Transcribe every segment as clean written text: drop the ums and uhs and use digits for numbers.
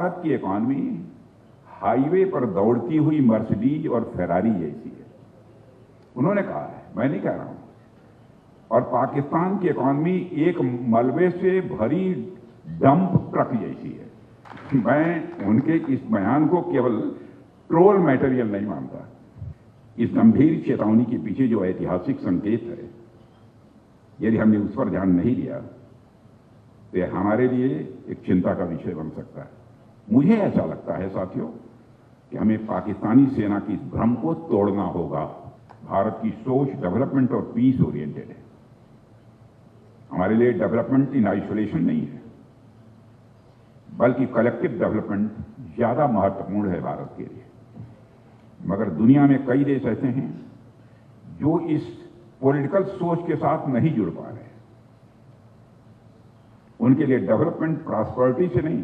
भारत की economy highway पर दौड़ती हुई मर्सिडीज और फेरारी जैसी है। उन्होंने कहा है, मैं नहीं कह रहा हूं। और पाकिस्तान की इकॉनमी एक मलबे से भरी डंप ट्रक जैसी है। मैं उनके इस बयान को केवल ट्रोल मटेरियल नहीं मानता। इस गंभीर चेतावनी के पीछे जो ऐतिहासिक संकेत है, यदि हमने उस पर ध्यान नहीं दिया तो यह हमारे लिए एक चिंता का विषय बन सकता है। मुझे ऐसा लगता है साथियों कि हमें पाकिस्तानी सेना की इस भ्रम को तोड़ना होगा। भारत की सोच डेवलपमेंट और पीस ओरिएंटेड है। हमारे लिए डेवलपमेंट इन आइसोलेशन नहीं है, बल्कि कलेक्टिव डेवलपमेंट ज्यादा महत्वपूर्ण है भारत के लिए। मगर दुनिया में कई देश ऐसे हैं जो इस पॉलिटिकल सोच के साथ नहीं जुड़ पा रहे हैं। उनके लिए डेवलपमेंट प्रॉस्पेरिटी से नहीं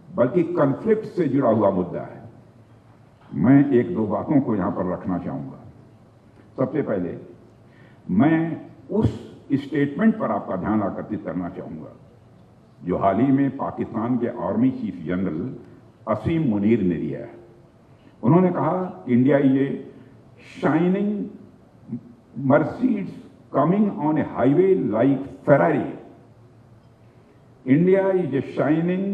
बल्कि कॉन्फ्लिक्ट से जुड़ा हुआ मुद्दा है। मैं एक दो बातों को यहां पर रखना चाहूंगा। सबसे पहले मैं उस स्टेटमेंट पर आपका ध्यान आकर्षित करना चाहूंगा जो हाल ही में पाकिस्तान के आर्मी चीफ जनरल असीम मुनीर ने दिया है। उन्होंने कहा, India is a shining Mercedes coming on A highway like Ferrari. India is a shining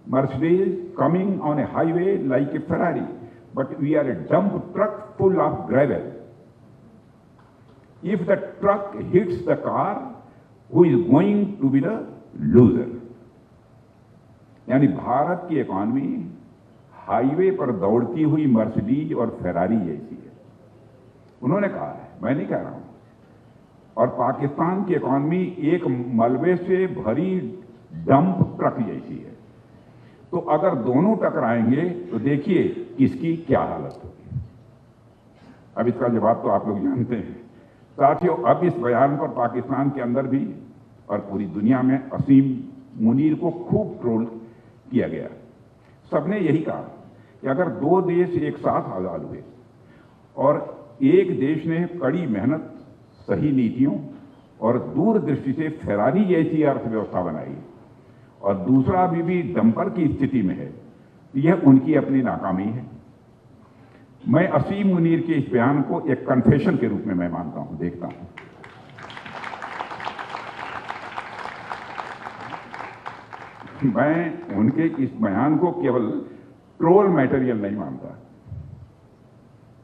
Mercedes coming on a highway like a Ferrari, but we are a dump truck full of gravel. If the truck hits the car, who is going to be the loser? यानी भारत की economy highway पर दौड़ती हुई Mercedes और Ferrari जैसी है। उन्होंने कहा है, मैं नहीं कह रहा हूं। और पाकिस्तान की इकॉनमी एक मलबे से भरी डंप ट्रक जैसी है। तो अगर दोनों टकराएंगे तो देखिए किसकी क्या हालत होगी। अब इसका जवाब तो आप लोग जानते हैं। साथियों, अब इस बयान पर पाकिस्तान के अंदर भी और पूरी दुनिया में असीम मुनीर को खूब ट्रोल किया गया। सबने यही कहा कि अगर दो देश एक साथ आजाद हुए और एक देश ने कड़ी मेहनत, सही नीतियों और दूरदृष्टि से फेरारी जैसी अर्थव्यवस्था बनाई और दूसरा अभी भी डंपर की स्थिति में है, यह उनकी अपनी नाकामी है। मैं असीम मुनीर के इस बयान को एक कन्फेशन के रूप में मैं मानता हूं, देखता हूं। मैं उनके इस बयान को केवल ट्रोल मटेरियल नहीं मानता।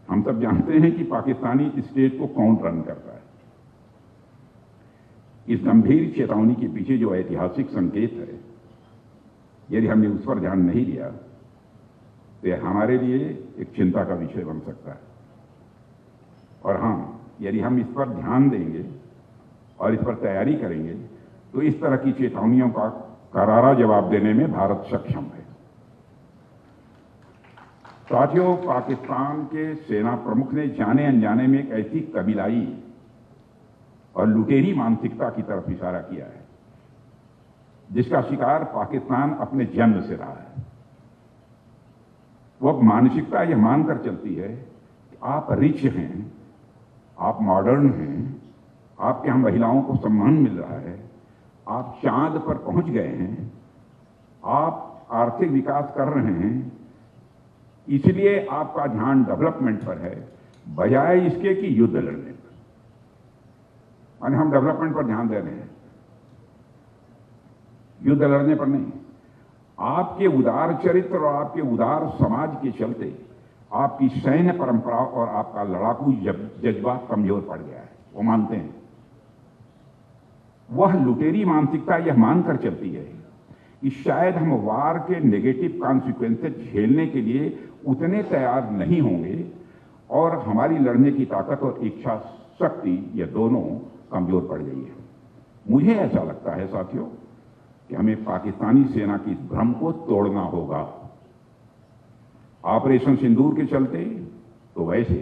हम सब जानते हैं कि पाकिस्तानी स्टेट को कौन रन करता है। इस गंभीर चेतावनी के पीछे जो ऐतिहासिक संकेत है, यदि हमने उस पर ध्यान नहीं दिया तो यह हमारे लिए एक चिंता का विषय बन सकता है। और हां, यदि हम इस पर ध्यान देंगे और इस पर तैयारी करेंगे तो इस तरह की चेतावनियों का करारा जवाब देने में भारत सक्षम है। साथियों, पाकिस्तान के सेना प्रमुख ने जाने अनजाने में एक ऐसी कबीलाई और लुटेरी मानसिकता की तरफ इशारा किया है जिसका शिकार पाकिस्तान अपने जन्म से रहा है। वो मानसिकता यह मानकर चलती है कि आप रिच हैं, आप मॉडर्न हैं, आपके यहां महिलाओं को सम्मान मिल रहा है, आप चांद पर पहुंच गए हैं, आप आर्थिक विकास कर रहे हैं, इसलिए आपका ध्यान डेवलपमेंट पर है बजाय इसके कि युद्ध लड़ने पर। यानी हम डेवलपमेंट पर ध्यान दे रहे हैं, युद्ध लड़ने पर नहीं। आपके उदार चरित्र और आपके उदार समाज के चलते आपकी सैन्य परंपरा और आपका लड़ाकू जज्बा कमजोर पड़ गया है, वो मानते हैं। वह लुटेरी मानसिकता यह मानकर चलती है कि शायद हम वार के नेगेटिव कॉन्सिक्वेंसेस झेलने के लिए उतने तैयार नहीं होंगे और हमारी लड़ने की ताकत और इच्छा शक्ति ये दोनों कमजोर पड़ गई है। मुझे ऐसा लगता है साथियों कि हमें पाकिस्तानी सेना की इस भ्रम को तोड़ना होगा। ऑपरेशन सिंदूर के चलते तो वैसे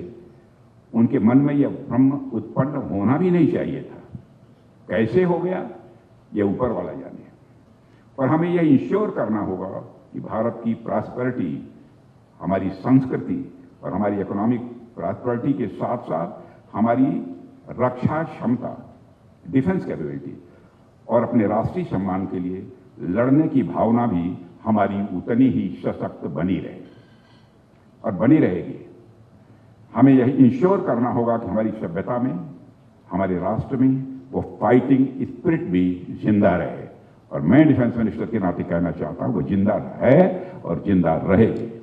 उनके मन में यह भ्रम उत्पन्न होना भी नहीं चाहिए था। कैसे हो गया यह ऊपर वाला जाने। पर हमें यह इंश्योर करना होगा कि भारत की प्रॉस्पेरिटी, हमारी संस्कृति और हमारी इकोनॉमिक प्रॉस्पेरिटी के साथ साथ हमारी रक्षा क्षमता, डिफेंस कैपेबिलिटी और अपने राष्ट्रीय सम्मान के लिए लड़ने की भावना भी हमारी उतनी ही सशक्त बनी रहे और बनी रहेगी। हमें यह इंश्योर करना होगा कि हमारी सभ्यता में, हमारे राष्ट्र में वो फाइटिंग स्पिरिट भी जिंदा रहे। और मैं डिफेंस मिनिस्टर के नाते कहना चाहता हूं वो जिंदा है और जिंदा रहेगी।